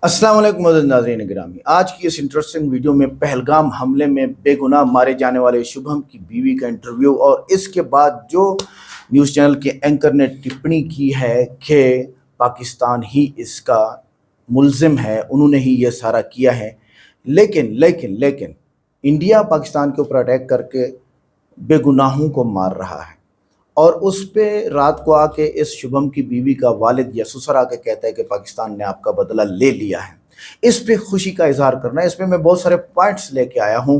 अस्सलाम वालेकुम मोअज़्ज़ज़ नाज़रीन गिरामी। आज की इस इंटरेस्टिंग वीडियो में पहलगाम हमले में बेगुनाह मारे जाने वाले शुभम की बीवी का इंटरव्यू और इसके बाद जो न्यूज़ चैनल के एंकर ने टिप्पणी की है कि पाकिस्तान ही इसका मुल्ज़िम है, उन्होंने ही ये सारा किया है। लेकिन इंडिया पाकिस्तान के ऊपर अटैक करके बेगुनाहों को मार रहा है और उस पे रात को आके इस शुभम की बीवी का वालिद या ससुर आके कहता है कि पाकिस्तान ने आपका बदला ले लिया है। इस पे खुशी का इजहार करना है। इसमें मैं बहुत सारे पॉइंट्स लेके आया हूँ।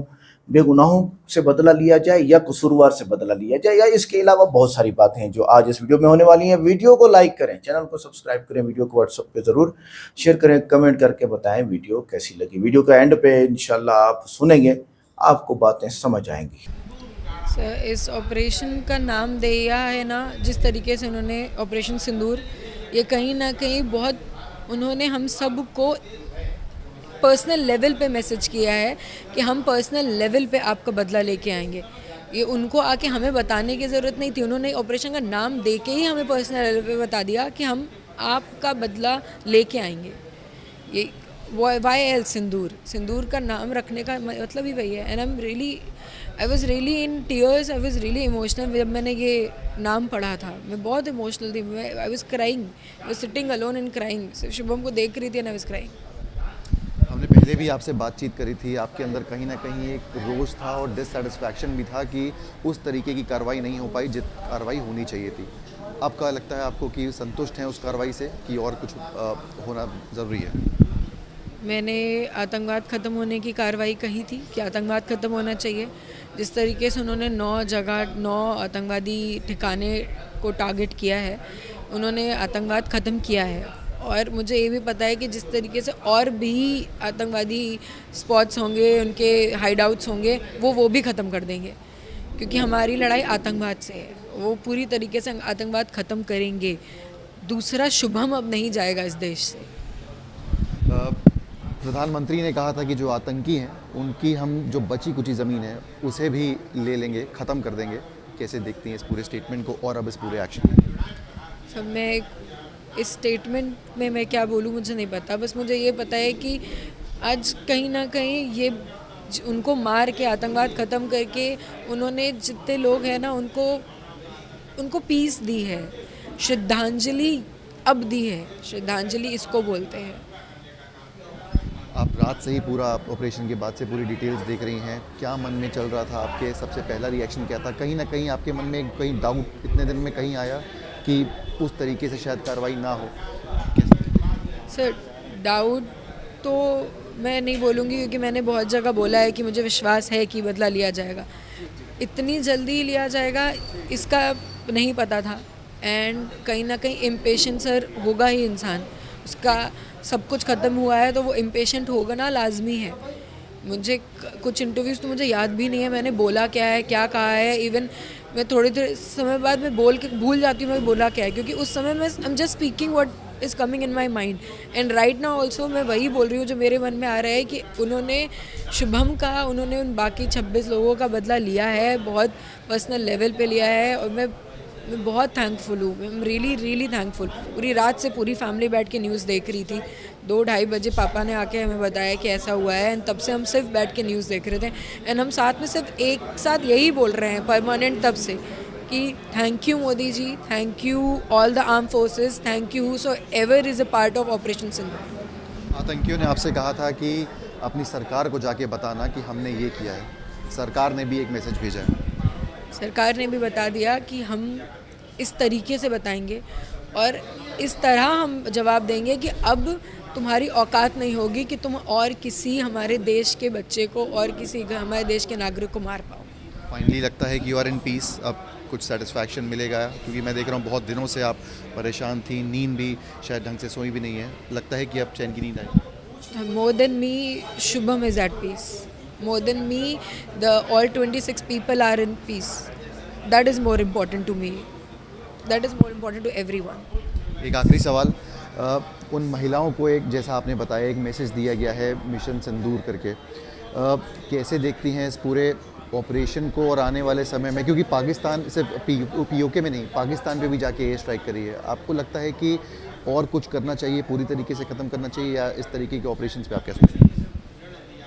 बेगुनाहों से बदला लिया जाए या कसूरवार से बदला लिया जाए, या इसके अलावा बहुत सारी बातें हैं जो आज इस वीडियो में होने वाली हैं। वीडियो को लाइक करें, चैनल को सब्सक्राइब करें, वीडियो को व्हाट्सएप पे ज़रूर शेयर करें, कमेंट करके बताएं वीडियो कैसी लगी। वीडियो का एंड पे इंशाल्लाह आप सुनेंगे, आपको बातें समझ आएंगी। सर, इस ऑपरेशन का नाम दिया है ना, जिस तरीके से उन्होंने ऑपरेशन सिंदूर, ये कहीं ना कहीं बहुत उन्होंने हम सब को पर्सनल लेवल पे मैसेज किया है कि हम पर्सनल लेवल पे आपका बदला लेके आएंगे। ये उनको आके हमें बताने की ज़रूरत नहीं थी, उन्होंने ऑपरेशन का नाम दे के ही हमें पर्सनल लेवल पे बता दिया कि हम आपका बदला लेके आएंगे। ये YL सिंदूर का नाम रखने का मतलब ही वही है। And I was really in tears, I was really emotional जब मैंने ये नाम पढ़ा था। मैं बहुत इमोशनल थी, I was crying, I was sitting alone and crying. सिर्फ शुभम को देख रही थी एंड आई वॉज क्राइंग। हमने पहले भी आपसे बातचीत करी थी, आपके अंदर कहीं ना कहीं एक रोष था और डिससेटिस्फैक्शन भी था कि उस तरीके की कार्रवाई नहीं हो पाई जित कार्रवाई होनी चाहिए थी। अब क्या लगता है आपको कि संतुष्ट हैं उस कार्रवाई से कि और कुछ होना ज़रूरी है? मैंने आतंकवाद ख़त्म होने की कार्रवाई कही थी कि आतंकवाद ख़त्म होना चाहिए। जिस तरीके से उन्होंने 9 आतंकवादी ठिकाने को टारगेट किया है, उन्होंने आतंकवाद ख़त्म किया है। और मुझे ये भी पता है कि जिस तरीके से और भी आतंकवादी स्पॉट्स होंगे, उनके हाइडआउट्स होंगे, वो भी ख़त्म कर देंगे, क्योंकि हमारी लड़ाई आतंकवाद से है। वो पूरी तरीके से आतंकवाद ख़त्म करेंगे। दूसरा शुभम अब नहीं जाएगा इस देश से। प्रधानमंत्री ने कहा था कि जो आतंकी हैं उनकी हम जो बची कुची ज़मीन है उसे भी ले लेंगे, ख़त्म कर देंगे। कैसे देखती हैं इस पूरे स्टेटमेंट को और अब इस पूरे एक्शन में? सब मैं इस स्टेटमेंट में मैं क्या बोलूँ मुझे नहीं पता। बस मुझे ये पता है कि आज कहीं ना कहीं ये उनको मार के आतंकवाद ख़त्म करके उन्होंने जितने लोग हैं ना उनको पीस दी है, श्रद्धांजलि अब दी है। श्रद्धांजलि इसको बोलते हैं। आप रात से ही पूरा ऑपरेशन के बाद से पूरी डिटेल्स देख रही हैं, क्या मन में चल रहा था आपके? सबसे पहला रिएक्शन क्या था? कहीं ना कहीं आपके मन में कहीं डाउट इतने दिन में कहीं आया कि उस तरीके से शायद कार्रवाई ना हो? सर, डाउट तो मैं नहीं बोलूँगी, क्योंकि मैंने बहुत जगह बोला है कि मुझे विश्वास है कि बदला लिया जाएगा। इतनी जल्दी लिया जाएगा इसका नहीं पता था। एंड कहीं ना कहीं इम्पेशेंट सर होगा ही इंसान, उसका सब कुछ ख़त्म हुआ है तो वो इम्पेशेंट होगा ना, लाजमी है। मुझे कुछ इंटरव्यूज़ तो मुझे याद भी नहीं है मैंने बोला क्या है, क्या कहा है। इवन मैं थोड़ी देर समय बाद मैं बोल के भूल जाती हूँ मैं बोला क्या है, क्योंकि उस समय मैं I am just speaking what is coming in my mind. And right now also मैं वही बोल रही हूँ जो मेरे मन में आ रहा है कि उन्होंने शुभम का, उन्होंने उन बाकी 26 लोगों का बदला लिया है, बहुत पर्सनल लेवल पे लिया है। और मैं बहुत थैंकफुल हूँ, आई एम रियली थैंकफुल। पूरी रात से पूरी फैमिली बैठ के न्यूज़ देख रही थी। 2-2:30 बजे पापा ने आके हमें बताया कि ऐसा हुआ है। एंड तब से हम सिर्फ बैठ के न्यूज़ देख रहे थे। एंड हम साथ में सिर्फ एक साथ यही बोल रहे हैं परमानेंट तब से कि thank you Modi ji, thank you all the arm forces, thank you so ever is a part of operation Sindoor. आतंकियों ने आपसे कहा था कि अपनी सरकार को जाके बताना कि हमने ये किया है। सरकार ने भी एक मैसेज भेजा है। सरकार ने भी बता दिया कि हम इस तरीके से बताएंगे और इस तरह हम जवाब देंगे कि अब तुम्हारी औकात नहीं होगी कि तुम और किसी हमारे देश के बच्चे को और किसी हमारे देश के नागरिक को मार पाओ। फाइनली लगता है कि यू आर इन पीस, अब कुछ सेटिस्फैक्शन मिलेगा? क्योंकि मैं देख रहा हूँ बहुत दिनों से आप परेशान थी, नींद भी शायद ढंग से सोई भी नहीं है। लगता है कि अब चैन की नींद आई? More than me, Shubham is at peace. More than me, the all 26 people are in peace. That is more important to me, that is more important to everyone. एक आखिरी सवाल, उन महिलाओं को एक, जैसा आपने बताया, एक मैसेज दिया गया है मिशन सिंदूर करके, कैसे देखती हैं इस पूरे ऑपरेशन को और आने वाले समय में? क्योंकि पाकिस्तान सिर्फ POK में नहीं, पाकिस्तान पे भी जाके एयर स्ट्राइक करी है। आपको लगता है कि और कुछ करना चाहिए, पूरी तरीके से ख़त्म करना चाहिए, या इस तरीके के ऑपरेशंस पे आप क्या सोचते हैं?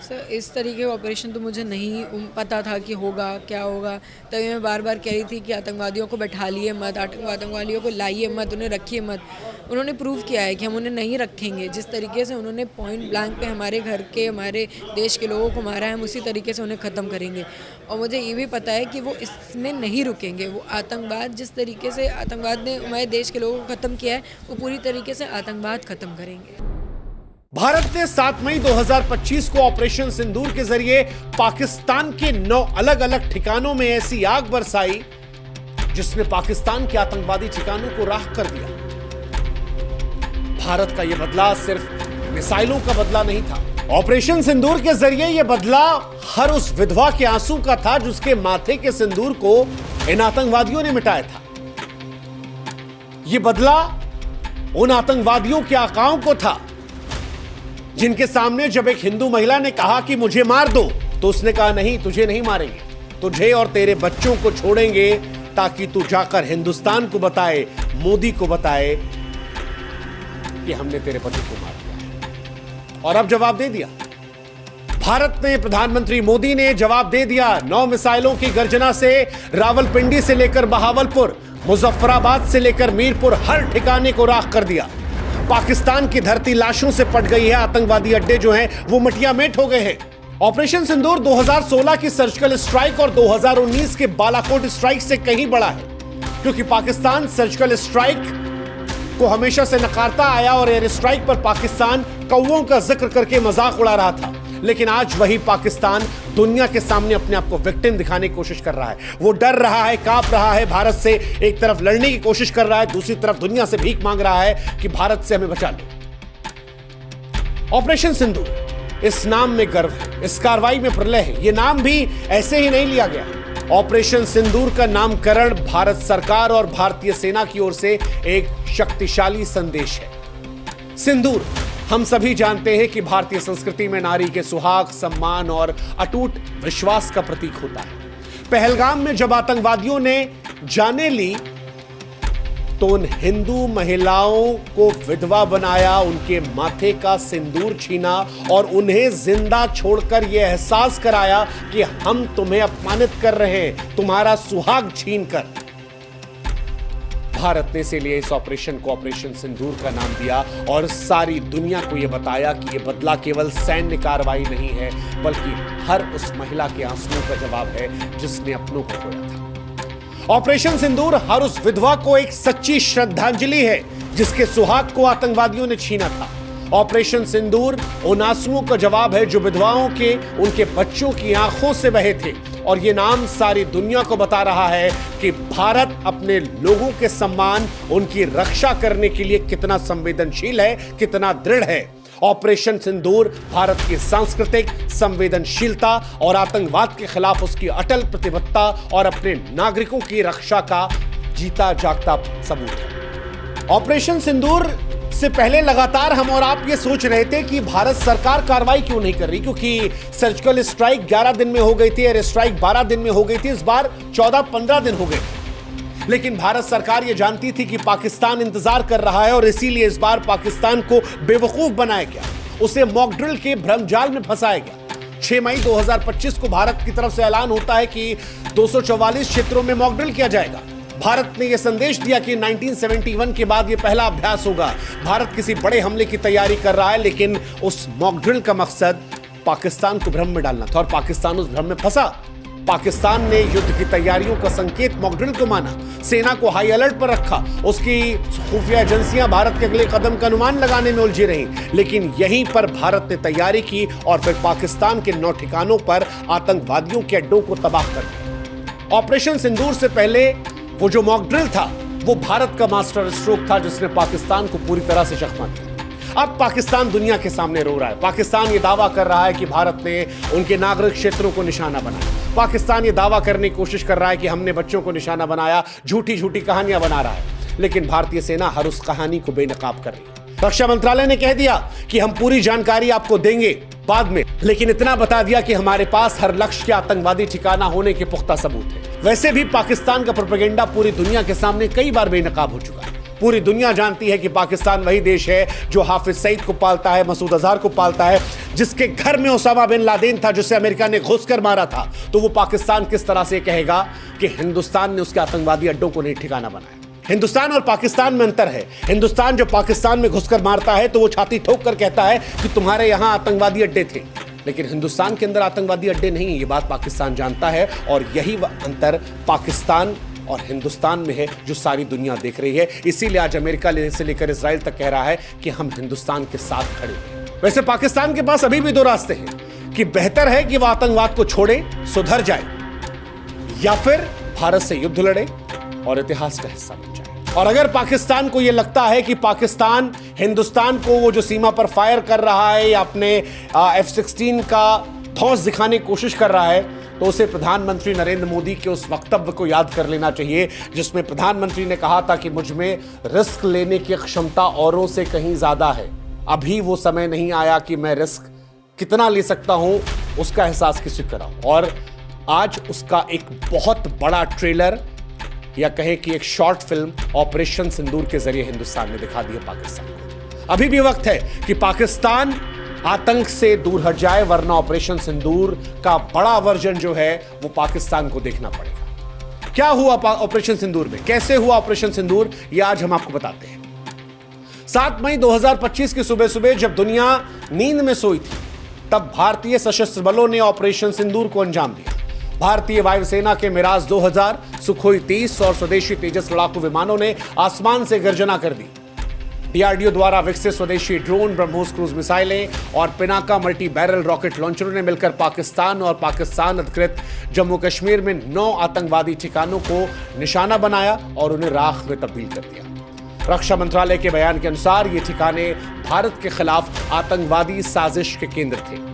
सर इस तरीके का ऑपरेशन तो मुझे नहीं पता था कि होगा क्या होगा, तभी मैं बार बार कह रही थी कि आतंकवादियों को बैठा लिए मत, आतंकवादियों को लाइए मत, उन्हें रखिए मत। उन्होंने प्रूव किया है कि हम उन्हें नहीं रखेंगे। जिस तरीके से उन्होंने पॉइंट ब्लैंक पे हमारे घर के, हमारे देश के लोगों को मारा है, हम उसी तरीके से उन्हें ख़त्म करेंगे। और मुझे ये भी पता है कि वो इसमें नहीं रुकेंगे। वो आतंकवाद, जिस तरीके से आतंकवाद ने हमारे देश के लोगों को ख़त्म किया है, वो पूरी तरीके से आतंकवाद ख़त्म करेंगे। भारत ने 7 मई 2025 को ऑपरेशन सिंदूर के जरिए पाकिस्तान के 9 अलग अलग ठिकानों में ऐसी आग बरसाई जिसने पाकिस्तान के आतंकवादी ठिकानों को राख कर दिया। भारत का यह बदला सिर्फ मिसाइलों का बदला नहीं था। ऑपरेशन सिंदूर के जरिए यह बदला हर उस विधवा के आंसू का था जिसके माथे के सिंदूर को इन आतंकवादियों ने मिटाया था। यह बदला उन आतंकवादियों के आकाओं को था जिनके सामने जब एक हिंदू महिला ने कहा कि मुझे मार दो, तो उसने कहा नहीं, तुझे नहीं मारेंगे, तुझे और तेरे बच्चों को छोड़ेंगे ताकि तू जाकर हिंदुस्तान को बताए, मोदी को बताए कि हमने तेरे पति को मार दिया। और अब जवाब दे दिया भारत ने, प्रधानमंत्री मोदी ने जवाब दे दिया। 9 मिसाइलों की गर्जना से रावलपिंडी से लेकर बहावलपुर, मुजफ्फराबाद से लेकर मीरपुर, हर ठिकाने को राख कर दिया। पाकिस्तान की धरती लाशों से पट गई है। आतंकवादी अड्डे जो हैं वो मटिया मेट हो गए हैं। ऑपरेशन सिंदूर 2016 की सर्जिकल स्ट्राइक और 2019 के बालाकोट स्ट्राइक से कहीं बड़ा है, क्योंकि पाकिस्तान सर्जिकल स्ट्राइक को हमेशा से नकारता आया और एयर स्ट्राइक पर पाकिस्तान कौवों का जिक्र करके मजाक उड़ा रहा था। लेकिन आज वही पाकिस्तान दुनिया के सामने अपने आप को विक्टिम दिखाने की कोशिश कर रहा है। वो डर रहा है, कांप रहा है भारत से। एक तरफ लड़ने की कोशिश कर रहा है, दूसरी तरफ दुनिया से भीख मांग रहा है कि भारत से हमें बचा लो। ऑपरेशन सिंदूर, इस नाम में गर्व है, इस कार्रवाई में प्रलय है। यह नाम भी ऐसे ही नहीं लिया गया। ऑपरेशन सिंदूर का नामकरण भारत सरकार और भारतीय सेना की ओर से एक शक्तिशाली संदेश है। सिंदूर, हम सभी जानते हैं कि भारतीय संस्कृति में नारी के सुहाग, सम्मान और अटूट विश्वास का प्रतीक होता है। पहलगाम में जब आतंकवादियों ने जाने ली तो उन हिंदू महिलाओं को विधवा बनाया, उनके माथे का सिंदूर छीना और उन्हें जिंदा छोड़कर यह एहसास कराया कि हम तुम्हें अपमानित कर रहे हैं, तुम्हारा सुहाग छीनकर। भारत ने इसीलिए इस ऑपरेशन को ऑपरेशन सिंदूर का नाम दिया और सारी दुनिया को यह बताया कि यह बदला केवल सैन्य कार्रवाई नहीं है, बल्कि हर उस महिला के आंसुओं का जवाब है जिसने अपनों को खोया था। ऑपरेशन सिंदूर हर उस विधवा को एक सच्ची श्रद्धांजलि है जिसके सुहाग को आतंकवादियों ने छीना था। ऑपरेशन सिंदूर उन आंसुओं का जवाब है जो विधवाओं के, उनके बच्चों की आंखों से बहे थे। और ये नाम सारी दुनिया को बता रहा है कि भारत अपने लोगों के सम्मान, उनकी रक्षा करने के लिए कितना संवेदनशील है, कितना दृढ़ है। ऑपरेशन सिंदूर भारत की सांस्कृतिक संवेदनशीलता और आतंकवाद के खिलाफ उसकी अटल प्रतिबद्धता और अपने नागरिकों की रक्षा का जीता जागता सबूत है। ऑपरेशन सिंदूर से पहले लगातार हम और आप ये सोच रहे थे कि भारत सरकार कार्रवाई क्यों नहीं कर रही, क्योंकि सर्जिकल स्ट्राइक 11 दिन में हो गई थी, एयर स्ट्राइक 12 दिन में हो गई थी, इस बार 14-15 दिन हो गए। लेकिन भारत सरकार ये जानती थी कि पाकिस्तान इंतजार कर रहा है और इसीलिए इस बार पाकिस्तान को बेवकूफ बनाया गया, उसे मॉक ड्रिल के भ्रमजाल में फंसाया गया। 6 मई 2025 को भारत की तरफ से ऐलान होता है कि 244 क्षेत्रों में मॉक ड्रिल किया जाएगा। भारत ने यह संदेश दिया कि 1971 के बाद यह पहला अभ्यास होगा। भारत किसी बड़े हमले की तैयारी कर रहा है, लेकिन उस मॉक ड्रिल का मकसद पाकिस्तान को भ्रम में डालना था और पाकिस्तान उस भ्रम में फंसा। पाकिस्तान ने युद्ध की तैयारियों का संकेत मॉक ड्रिल को माना, सेना को हाई अलर्ट पर रखा, उसकी खुफिया एजेंसियां भारत के अगले कदम का अनुमान लगाने में उलझी रहीं। लेकिन यहीं पर भारत ने तैयारी की और फिर पाकिस्तान के 9 ठिकानों पर आतंकवादियों के अड्डों को तबाह कर दिया। ऑपरेशन सिंदूर से पहले वो जो मॉक ड्रिल था वो भारत का मास्टर स्ट्रोक था जिसने पाकिस्तान को पूरी तरह से चकमा दिया। अब पाकिस्तान दुनिया के सामने रो रहा है। पाकिस्तान ये दावा कर रहा है कि भारत ने उनके नागरिक क्षेत्रों को निशाना बनाया। पाकिस्तान ये दावा करने की कोशिश कर रहा है कि हमने बच्चों को निशाना बनाया, झूठी झूठी कहानियां बना रहा है। लेकिन भारतीय सेना हर उस कहानी को बेनकाब कर रही है। रक्षा मंत्रालय ने कह दिया कि हम पूरी जानकारी आपको देंगे बाद में, लेकिन इतना बता दिया कि हमारे पास हर लक्ष्य के आतंकवादी ठिकाना होने के पुख्ता सबूत है। वैसे भी पाकिस्तान का प्रोपेगेंडा पूरी दुनिया के सामने कई बार बेनकाब हो चुका है। पूरी दुनिया जानती है कि पाकिस्तान वही देश है जो हाफिज सईद को पालता है, मसूद अजहर को पालता है, जिसके घर में ओसामा बिन लादेन था, जिसे अमेरिका ने घुसकर मारा था। तो वो पाकिस्तान किस तरह से कहेगा कि हिंदुस्तान ने उसके आतंकवादी अड्डों को नहीं ठिकाना बनाया? हिंदुस्तान और पाकिस्तान में अंतर है। हिंदुस्तान जो पाकिस्तान में घुसकर मारता है तो वो छाती ठोक कर कहता है कि तुम्हारे यहां आतंकवादी अड्डे थे, लेकिन हिंदुस्तान के अंदर आतंकवादी अड्डे नहीं है। ये बात पाकिस्तान जानता है और यही अंतर पाकिस्तान और हिंदुस्तान में है जो सारी दुनिया देख रही है। इसीलिए आज अमेरिका से लेकर इजराइल तक कह रहा है कि हम हिंदुस्तान के साथ खड़े हैं। वैसे पाकिस्तान के पास अभी भी दो रास्ते हैं कि बेहतर है कि वह आतंकवाद को छोड़े, सुधर जाए, या फिर भारत से युद्ध लड़े और इतिहास का हिस्सा बन जाए। और अगर पाकिस्तान को यह लगता है कि पाकिस्तान हिंदुस्तान को वो जो सीमा पर फायर कर रहा है या अपने F-16 का धौंस दिखाने की कोशिश कर रहा है, तो उसे प्रधानमंत्री नरेंद्र मोदी के उस वक्तव्य को याद कर लेना चाहिए जिसमें प्रधानमंत्री ने कहा था कि मुझ में रिस्क लेने की क्षमता औरों से कहीं ज्यादा है। अभी वो समय नहीं आया कि मैं रिस्क कितना ले सकता हूं उसका एहसास किसी को कराऊं। और आज उसका एक बहुत बड़ा ट्रेलर या कहे कि एक शॉर्ट फिल्म ऑपरेशन सिंदूर के जरिए हिंदुस्तान ने दिखा दी है पाकिस्तान को। अभी भी वक्त है कि पाकिस्तान आतंक से दूर हट जाए, वरना ऑपरेशन सिंदूर का बड़ा वर्जन जो है वो पाकिस्तान को देखना पड़ेगा। क्या हुआ ऑपरेशन सिंदूर में, कैसे हुआ ऑपरेशन सिंदूर, ये आज हम आपको बताते हैं। 7 मई 2025 की सुबह सुबह जब दुनिया नींद में सोई थी, तब भारतीय सशस्त्र बलों ने ऑपरेशन सिंदूर को अंजाम दिया। भारतीय वायुसेना के मिराज 2000, सुखोई 30 और स्वदेशी तेजस लड़ाकू विमानों ने आसमान से गर्जना कर दी। डीआरडीओ द्वारा विकसित स्वदेशी ड्रोन, ब्रह्मोस क्रूज मिसाइलें और पिनाका मल्टी बैरल रॉकेट लॉन्चरों ने मिलकर पाकिस्तान और पाकिस्तान अधिकृत जम्मू कश्मीर में 9 आतंकवादी ठिकानों को निशाना बनाया और उन्हें राख में तब्दील कर दिया। रक्षा मंत्रालय के बयान के अनुसार ये ठिकाने भारत के खिलाफ आतंकवादी साजिश के केंद्र थे।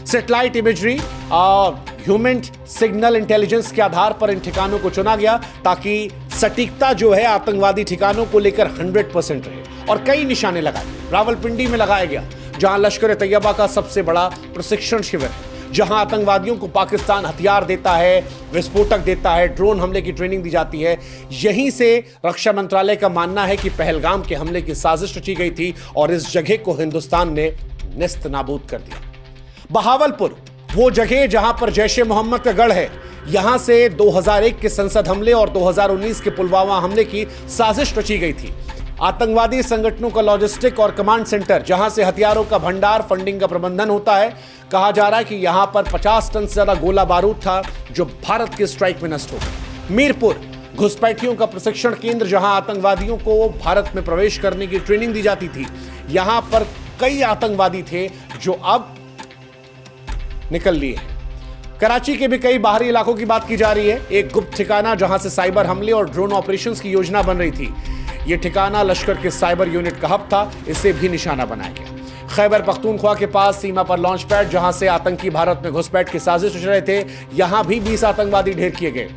सैटेलाइट इमेजरी और ह्यूमन सिग्नल इंटेलिजेंस के आधार पर इन ठिकानों को चुना गया ताकि सटीकता जो है आतंकवादी ठिकानों को लेकर 100% रहे। और कई निशाने लगाए। रावलपिंडी में लगाया गया, जहां लश्कर ए तैयबा का सबसे बड़ा प्रशिक्षण शिविर है, जहां आतंकवादियों को पाकिस्तान हथियार देता है, विस्फोटक देता है, ड्रोन हमले की ट्रेनिंग दी जाती है। यहीं से रक्षा मंत्रालय का मानना है कि पहलगाम के हमले की साजिश रची गई थी और इस जगह को हिंदुस्तान ने नेस्त नाबूद कर दिया। बहावलपुर, वो जगह जहां पर जैश ए मोहम्मद का गढ़ है, यहां से 2001 के संसद हमले और 2019 के पुलवामा हमले की साजिश रची गई थी। आतंकवादी संगठनों का लॉजिस्टिक और कमांड सेंटर, जहां से हथियारों का भंडार, फंडिंग का प्रबंधन होता है। कहा जा रहा है कि यहां पर 50 टन से ज्यादा गोला बारूद था जो भारत के स्ट्राइक में नष्ट हो गया। मीरपुर, घुसपैठियों का प्रशिक्षण केंद्र, जहां आतंकवादियों को भारत में प्रवेश करने की ट्रेनिंग दी जाती थी। यहां पर कई आतंकवादी थे जो अब निकल लिए हैं। कराची के भी कई बाहरी इलाकों की बात की जा रही है। एक गुप्त ठिकाना जहां से साइबर हमले और ड्रोन ऑपरेशंस की योजना बन रही थी, यह ठिकाना लश्कर के साइबर यूनिट का हब था, इसे भी निशाना बनाया गया। खैबर पख्तूनख्वा के पास सीमा पर लॉन्च पैड, जहां से आतंकी भारत में घुसपैठ की साजिश रच रहे थे, यहां भी 20 आतंकवादी ढेर किए गए।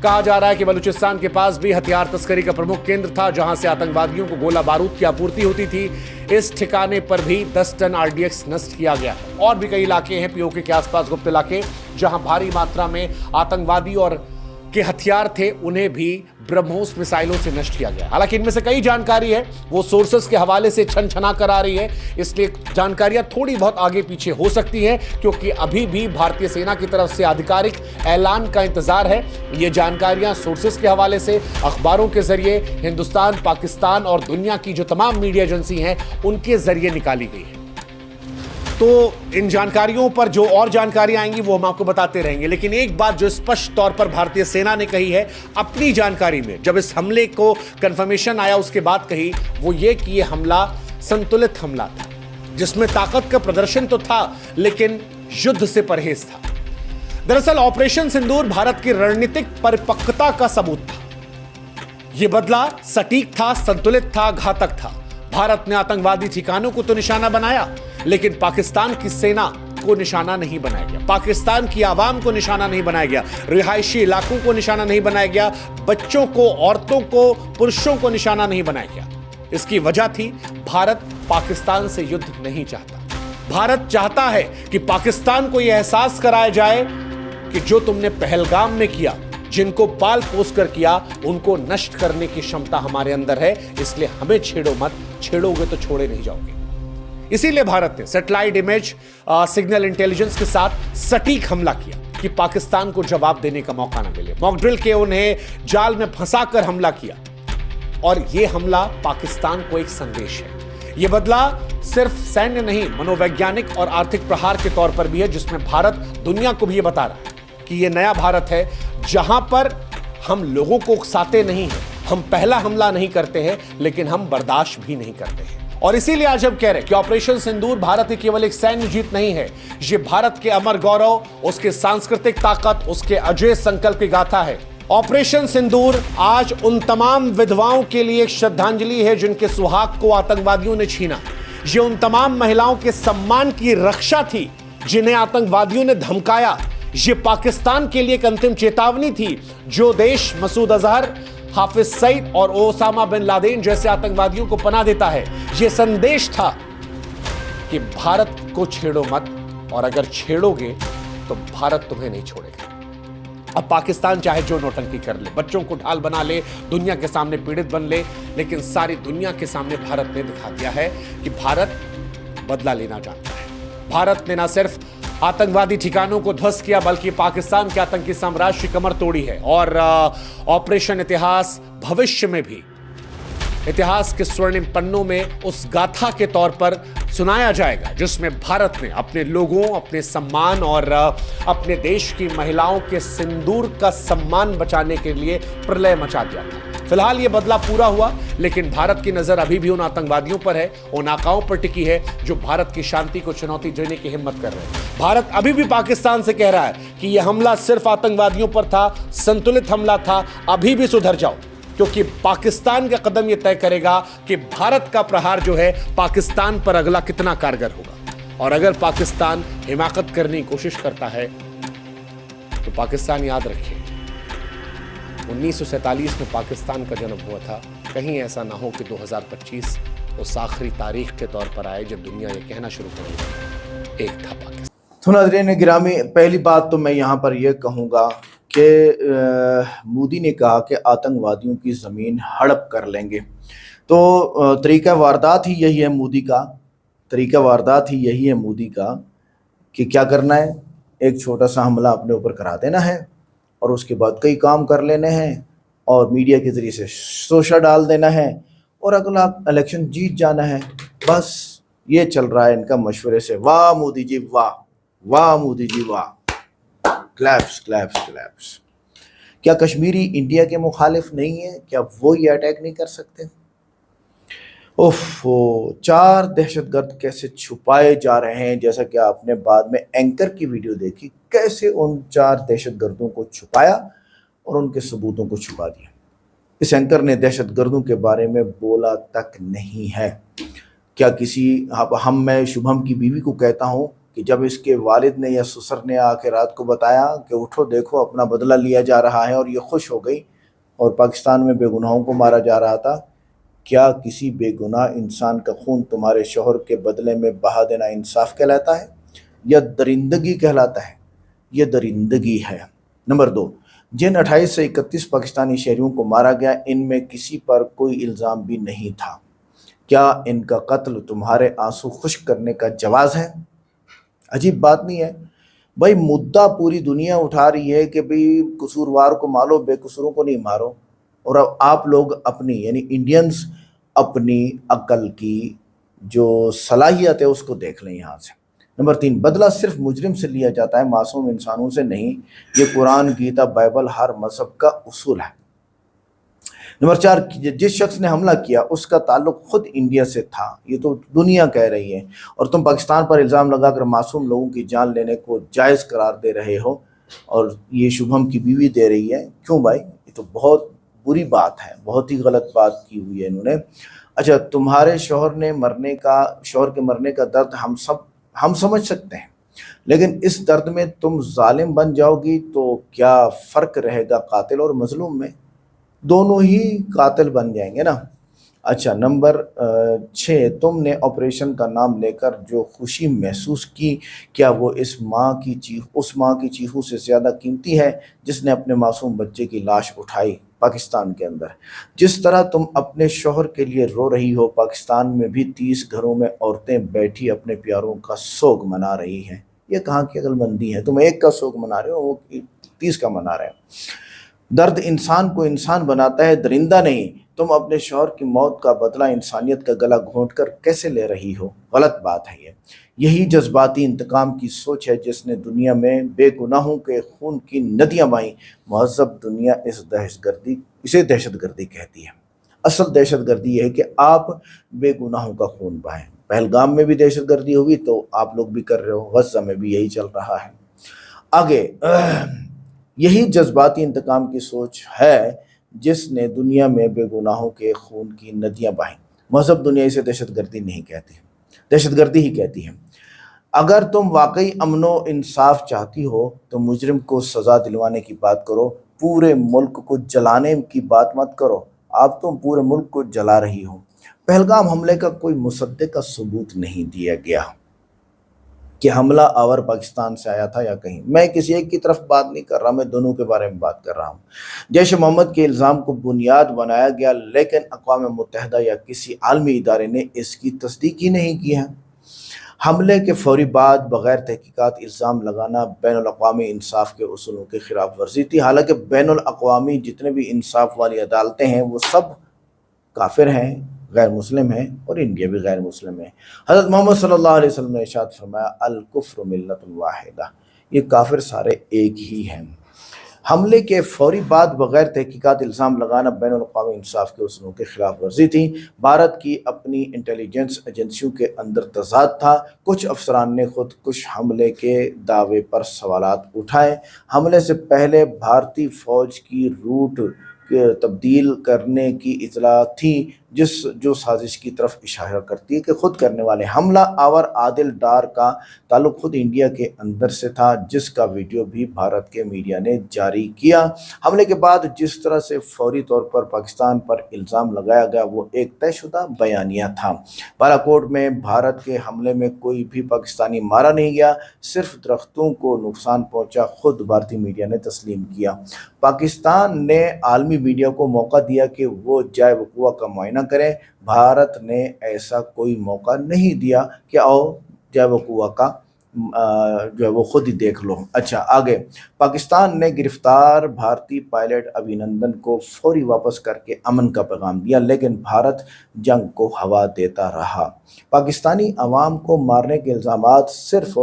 कहा जा रहा है कि बलूचिस्तान के पास भी हथियार तस्करी का प्रमुख केंद्र था, जहां से आतंकवादियों को गोला बारूद की आपूर्ति होती थी। इस ठिकाने पर भी 10 टन RDX नष्ट किया गया। और भी कई इलाके हैं पीओके के आसपास, गुप्त इलाके, जहां भारी मात्रा में आतंकवादी और के हथियार थे, उन्हें भी ब्रह्मोस मिसाइलों से नष्ट किया गया। हालांकि इनमें से कई जानकारी है वो सोर्सेस के हवाले से छन छना कर आ रही है, इसलिए जानकारियां थोड़ी बहुत आगे पीछे हो सकती हैं, क्योंकि अभी भी भारतीय सेना की तरफ से आधिकारिक ऐलान का इंतजार है। ये जानकारियां सोर्सेस के हवाले से अखबारों के जरिए, हिंदुस्तान, पाकिस्तान और दुनिया की जो तमाम मीडिया एजेंसी हैं उनके जरिए निकाली गई है। तो इन जानकारियों पर जो और जानकारियां आएंगी वो हम आपको बताते रहेंगे। लेकिन एक बात जो स्पष्ट तौर पर भारतीय सेना ने कही है अपनी जानकारी में, जब इस हमले को कंफर्मेशन आया उसके बाद कही, वो ये कि ये हमला संतुलित हमला था, जिसमें ताकत का प्रदर्शन तो था लेकिन युद्ध से परहेज था। दरअसल ऑपरेशन सिंदूर भारत की रणनीतिक परिपक्वता का सबूत था। यह बदला सटीक था, संतुलित था, घातक था। भारत ने आतंकवादी ठिकानों को तो निशाना बनाया, लेकिन पाकिस्तान की सेना को निशाना नहीं बनाया गया, पाकिस्तान की आवाम को निशाना नहीं बनाया गया, रिहायशी इलाकों को निशाना नहीं बनाया गया, बच्चों को, औरतों को, पुरुषों को निशाना नहीं बनाया गया। इसकी वजह थी भारत पाकिस्तान से युद्ध नहीं चाहता। भारत चाहता है कि पाकिस्तान को यह एहसास कराया जाए कि जो तुमने पहलगाम में किया जिनको पाल पोस कर किया उनको नष्ट करने की क्षमता हमारे अंदर है, इसलिए हमें छेड़ो मत, छेड़ोगे तो छोड़े नहीं जाओगे। इसीलिए भारत ने सैटेलाइट इमेज सिग्नल इंटेलिजेंस के साथ सटीक हमला किया कि पाकिस्तान को जवाब देने का मौका ना मिले। मॉक ड्रिल के उन्हें जाल में फंसाकर हमला किया और यह हमला पाकिस्तान को एक संदेश है। यह बदला सिर्फ सैन्य नहीं, मनोवैज्ञानिक और आर्थिक प्रहार के तौर पर भी है, जिसमें भारत दुनिया को भी यह बता रहा है कि यह नया भारत है जहां पर हम लोगों को उकसाते नहीं हैं, हम पहला हमला नहीं करते हैं, लेकिन हम बर्दाश्त भी नहीं करते हैं। और इसीलिए आज हम कह रहे हैं कि ऑपरेशन सिंदूर भारत की केवल एक सैन्य जीत नहीं है, ये भारत के अमर गौरव, उसके सांस्कृतिक ताकत, उसके अजय संकल्प की गाथा है। ऑपरेशन सिंदूर आज उन तमाम विधवाओं के लिए एक श्रद्धांजलि है जिनके सुहाग को आतंकवादियों ने छीना। ये उन तमाम महिलाओं के सम्मान की रक्षा थी जिन्हें आतंकवादियों ने धमकाया। ये पाकिस्तान के लिए एक अंतिम चेतावनी थी। जो देश मसूद अजहर, हाफिज सईद और ओसामा बिन लादेन जैसे आतंकवादियों को पनाह देता है, यह संदेश था कि भारत को छेड़ो मत, और अगर छेड़ोगे तो भारत तुम्हें नहीं छोड़ेगा। अब पाकिस्तान चाहे जो नौटंकी कर ले, बच्चों को ढाल बना ले, दुनिया के सामने पीड़ित बन ले, लेकिन सारी दुनिया के सामने भारत ने दिखा दिया है कि भारत बदला लेना जानता है। भारत ने ना सिर्फ आतंकवादी ठिकानों को ध्वस्त किया, बल्कि पाकिस्तान के आतंकी साम्राज्य की कमर तोड़ी है। और ऑपरेशन इतिहास भविष्य में भी इतिहास के स्वर्णिम पन्नों में उस गाथा के तौर पर सुनाया जाएगा जिसमें भारत ने अपने लोगों, अपने सम्मान और अपने देश की महिलाओं के सिंदूर का सम्मान बचाने के लिए प्रलय मचा दिया था। फिलहाल यह बदला पूरा हुआ, लेकिन भारत की नजर अभी भी उन आतंकवादियों पर है, उन आकाओं पर टिकी है जो भारत की शांति को चुनौती देने की हिम्मत कर रहे हैं। भारत अभी भी पाकिस्तान से कह रहा है कि यह हमला सिर्फ आतंकवादियों पर था, संतुलित हमला था, अभी भी सुधर जाओ, क्योंकि पाकिस्तान का कदम यह तय करेगा कि भारत का प्रहार जो है पाकिस्तान पर अगला कितना कारगर होगा। और अगर पाकिस्तान हिमाकत करने की कोशिश करता है तो पाकिस्तान याद रखे 1947 में पाकिस्तान का जन्म हुआ था। कहीं ऐसा ना हो कि 2025 उस आखिरी तारीख के तौर पर आए जब दुनिया ये कहना शुरू करेगी एक था पाकिस्तान। तो नाज़रीन गिरामी, पहली बात तो मैं यहाँ पर यह कहूँगा कि मोदी ने कहा कि आतंकवादियों की ज़मीन हड़प कर लेंगे, तो तरीका वारदात ही यही है मोदी का, तरीका वारदात ही यही है मोदी का कि क्या करना है, एक छोटा सा हमला अपने ऊपर करा देना है और उसके बाद कई काम कर लेने हैं और मीडिया के ज़रिए से शोषा डाल देना है और अगला इलेक्शन जीत जाना है। बस ये चल रहा है इनका मशवरे से। वाह मोदी जी वाह, वाह मोदी जी वाह, क्लैप्स क्लैप्स क्लैप्स। क्या कश्मीरी इंडिया के मुखालिफ नहीं है? क्या वो ये अटैक नहीं कर सकते? ओफो, 4 दहशतगर्द कैसे छुपाए जा रहे हैं, जैसा कि आपने बाद में एंकर की वीडियो देखी, कैसे उन 4 दहशतगर्दों को छुपाया और उनके सबूतों को छुपा दिया। इस एंकर ने दहशतगर्दों के बारे में बोला तक नहीं है। क्या किसी मैं शुभम की बीवी को कहता हूँ कि जब इसके वालिद ने या ससुर ने आके रात को बताया कि उठो देखो अपना बदला लिया जा रहा है, और ये खुश हो गई और पाकिस्तान में बेगुनाहों को मारा जा रहा था, क्या किसी बेगुनाह इंसान का खून तुम्हारे शोहर के बदले में बहा देना इंसाफ कहलाता है या दरिंदगी कहलाता है? यह दरिंदगी है। नंबर 2, जिन 28 से 31 पाकिस्तानी शहरियों को मारा गया, इनमें किसी पर कोई इल्ज़ाम भी नहीं था। क्या इनका कत्ल तुम्हारे आंसू खुश्क करने का जवाज़ है? अजीब बात नहीं है भाई, मुद्दा पूरी दुनिया उठा रही है कि भाई कसूरवार को मारो, बेकसूरों को नहीं मारो। और अब आप लोग अपनी, यानी इंडियंस, अपनी अक्ल की जो सलाहियत है उसको देख लें यहाँ से। नंबर 3, बदला सिर्फ मुजरिम से लिया जाता है, मासूम इंसानों से नहीं। ये कुरान, गीता, बाइबल हर मजहब का उसूल है। नंबर 4, जिस शख्स ने हमला किया उसका ताल्लुक खुद इंडिया से था, ये तो दुनिया कह रही है, और तुम पाकिस्तान पर इल्ज़ाम लगाकर मासूम लोगों की जान लेने को जायज़ करार दे रहे हो, और ये शुभम की बीवी दे रही है। क्यों भाई, ये तो बहुत बुरी बात है, बहुत ही गलत बात की हुई है इन्होंने। अच्छा, तुम्हारे शौहर के मरने का दर्द हम समझ सकते हैं, लेकिन इस दर्द में तुम जालिम बन जाओगी तो क्या फ़र्क रहेगा कातिल और मजलूम में? दोनों ही कातिल बन जाएंगे ना। अच्छा, नंबर 6, तुमने ऑपरेशन का नाम लेकर जो खुशी महसूस की, क्या वो उस माँ की चीखों से ज़्यादा कीमती है जिसने अपने मासूम बच्चे की लाश उठाई पाकिस्तान के अंदर? जिस तरह तुम अपने शौहर के लिए रो रही हो, पाकिस्तान में भी 30 घरों में औरतें बैठी अपने प्यारों का सोग मना रही हैं। ये कहाँ की अक्लमंदी है? तुम एक का सोग मना रहे हो, वो 30 का मना रहे हो। दर्द इंसान को इंसान बनाता है, दरिंदा नहीं। तुम अपने शौहर की मौत का बदला इंसानियत का गला घोंट कर कैसे ले रही हो? गलत बात है ये। यही जज्बाती इंतकाम की सोच है जिसने दुनिया में बेगुनाहों के खून की नदियां बहाई। महज़ब दुनिया इसे दहशतगर्दी कहती है। असल दहशतगर्दी यह है कि आप बेगुनाहों का खून बहाएं। पहलगाम में भी दहशतगर्दी हुई तो आप लोग भी कर रहे हो, गज़ा में भी यही चल रहा है। आगे यही जज्बाती इंतकाम की सोच है जिसने दुनिया में बेगुनाहों के खून की नदियां बहाई। मजहब दुनिया इसे दहशतगर्दी नहीं कहती, दहशतगर्दी ही कहती है। अगर तुम वाकई अमनो इंसाफ चाहती हो तो मुजरिम को सजा दिलवाने की बात करो, पूरे मुल्क को जलाने की बात मत करो। आप तुम पूरे मुल्क को जला रही हो। पहलगाम हमले का कोई मुसद्दे का सबूत नहीं दिया गया कि हमला आवर पाकिस्तान से आया था या कहीं। मैं किसी एक की तरफ बात नहीं कर रहा, मैं दोनों के बारे में बात कर रहा हूँ। जैश मोहम्मद के इल्ज़ाम को बुनियाद बनाया गया, लेकिन अक़वाम मुत्तहिदा या किसी आलमी इदारे ने इसकी तस्दीक ही नहीं की है। हमले के फौरी बाद बग़ैर तहकीकात इल्ज़ाम लगाना बैनुल-अक़वामी इंसाफ़ के उसूलों की खिलाफ वर्जी थी। हालांकि बैनुल-अक़वामी जितने भी इंसाफ वाली अदालतें हैं वो सब काफिर हैं, गैर मुस्लिम हैं, और इंडिया भी गैर मुस्लिम है। हज़रत मोहम्मद सल्लल्लाहु अलैहि वसल्लम ने इरशाद फरमाया, अल कुफ्र मिल्लतुन वाहिदा, ये काफिर सारे एक ही हैं। हमले के फौरी बाद बगैर तहकीकात इल्ज़ाम लगाना बैनुल-अक़वामी इंसाफ के उसूलों के खिलाफ वर्जी थी। भारत की अपनी इंटेलिजेंस एजेंसियों के अंदर तज़ाद था। कुछ अफसरान ने खुद कुछ हमले के दावे पर सवालात उठाए। हमले से पहले भारतीय फ़ौज की रूट तब्दील करने की इतला थी, जो साजिश की तरफ इशारा करती है कि खुद करने वाले हमला आवर आदिल डार का ताल्लुक खुद इंडिया के अंदर से था, जिसका वीडियो भी भारत के मीडिया ने जारी किया। हमले के बाद जिस तरह से फौरी तौर पर पाकिस्तान पर इल्ज़ाम लगाया गया वो एक तयशुदा बयानिया था। बालाकोट में भारत के हमले में कोई भी पाकिस्तानी मारा नहीं गया, सिर्फ दरख्तों को नुकसान पहुंचा, खुद भारतीय मीडिया ने तस्लीम किया। पाकिस्तान ने आलमी मीडिया को मौका दिया कि वो जाए वक़ुआ का मुआयना करें। भारत ने ऐसा कोई मौका नहीं दिया कि आओ जाए वक़ुआ का जो है वो खुद ही देख लो। अच्छा, आगे पाकिस्तान ने गिरफ्तार भारतीय पायलट अभिनंदन को फौरी वापस करके अमन का पैगाम दिया, लेकिन भारत जंग को हवा देता रहा। पाकिस्तानी अवाम को मारने के इल्ज़ामात सिर्फ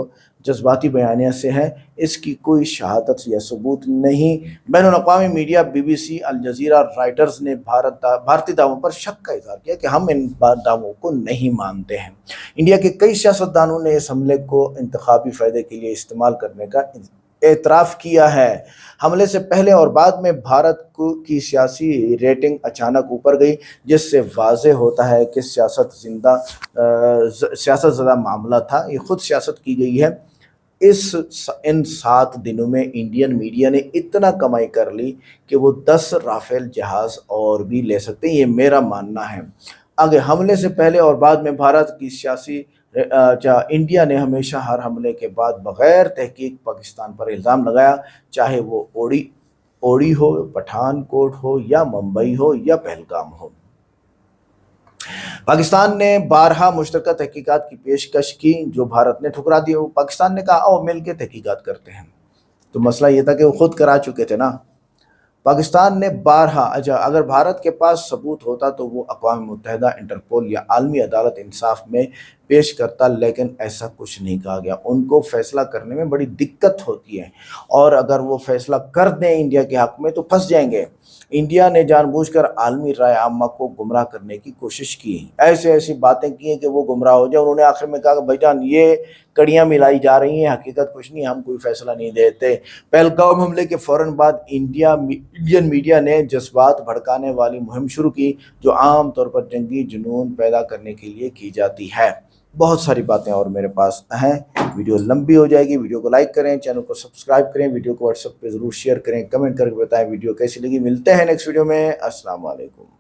जज्बाती बयानिया से हैं, इसकी कोई शहादत या सबूत नहीं। बैनुल-अक़वामी media BBC, Al Jazeera, Reuters ने भारतीय दावों पर शक का इज़हार किया कि हम इन दावों को नहीं मानते हैं। इंडिया के कई सियासतदानों ने इस हमले को इंतखाबी फ़ायदे के लिए इस्तेमाल करने का एतराफ़ किया है। हमले से पहले और बाद में भारत की सियासी रेटिंग अचानक ऊपर गई, जिससे वाज़ेह होता है कि सियासत ज़दा मामला था। ये खुद सियासत की गई है। इन 7 दिनों में इंडियन मीडिया ने इतना कमाई कर ली कि वो 10 राफेल जहाज़ और भी ले सकते हैं, ये मेरा मानना है। आगे हमले से पहले और बाद में भारत की इंडिया ने हमेशा हर हमले के बाद बग़ैर तहकीक पाकिस्तान पर इल्ज़ाम लगाया, चाहे वो ओड़ी हो, पठानकोट हो, या मुंबई हो, या पहलगाम हो। पाकिस्तान ने बारहा मुश्तरका तहकीकात की पेशकश की, जो भारत ने ठुकरा दी। पाकिस्तान ने कहा आओ मिल के तहकीकात करते हैं, तो मसला ये था कि वो खुद करा चुके थे ना। पाकिस्तान ने बारहा, अच्छा अगर भारत के पास सबूत होता तो वो अक़वाम मुत्तहिदा, इंटरपोल या आलमी अदालत इंसाफ में पेश करता, लेकिन ऐसा कुछ नहीं कहा गया। उनको फैसला करने में बड़ी दिक्कत होती है, और अगर वो फैसला कर दें इंडिया के हक़ में तो फंस जाएंगे। इंडिया ने जानबूझकर आलमी राय आमा को गुमराह करने की कोशिश की, ऐसी बातें की हैं कि वो गुमराह हो जाए। उन्होंने आखिर में कहा कि भाईजान ये कड़ियाँ मिलाई जा रही हैं, हकीकत कुछ नहीं, हम कोई फैसला नहीं देते। पहलगाम हमले के फ़ौरन बाद इंडियन मीडिया ने जज्बात भड़काने वाली मुहिम शुरू की, जो आम तौर पर जंगी जुनून पैदा करने के लिए की जाती है। बहुत सारी बातें और मेरे पास हैं, वीडियो लंबी हो जाएगी। वीडियो को लाइक करें, चैनल को सब्सक्राइब करें, वीडियो को व्हाट्सएप पे ज़रूर शेयर करें, कमेंट करके बताएं वीडियो कैसी लगी। मिलते हैं नेक्स्ट वीडियो में। अस्सलाम वालेकुम।